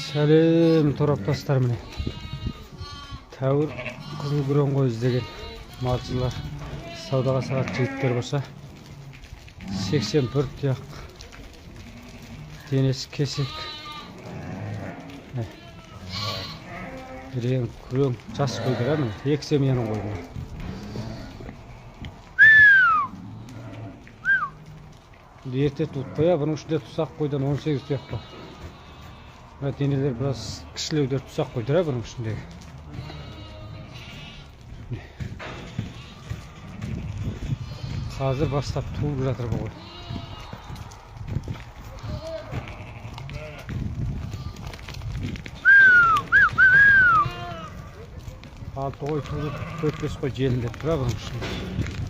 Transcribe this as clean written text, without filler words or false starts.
Сәлем тораптастар, міне тәуір қызыл күрең қой іздеген малшылар саудаға сағат жігіттер болса 81 тұяқ денесі кесек рең күрең жас қойдыр, міне екі семьяның қойды. Ерте туытпай, бұның ішінде тұсақ қойдан 18 тұяқ бар. Денелер біраз кішілеудер тұсақ қойдыр, бұның ішіндегі. Қазір бастап туылып жатыр бұл қой. Алты қой туылып 4-5 қой желіндеп тұр бұның ішінде.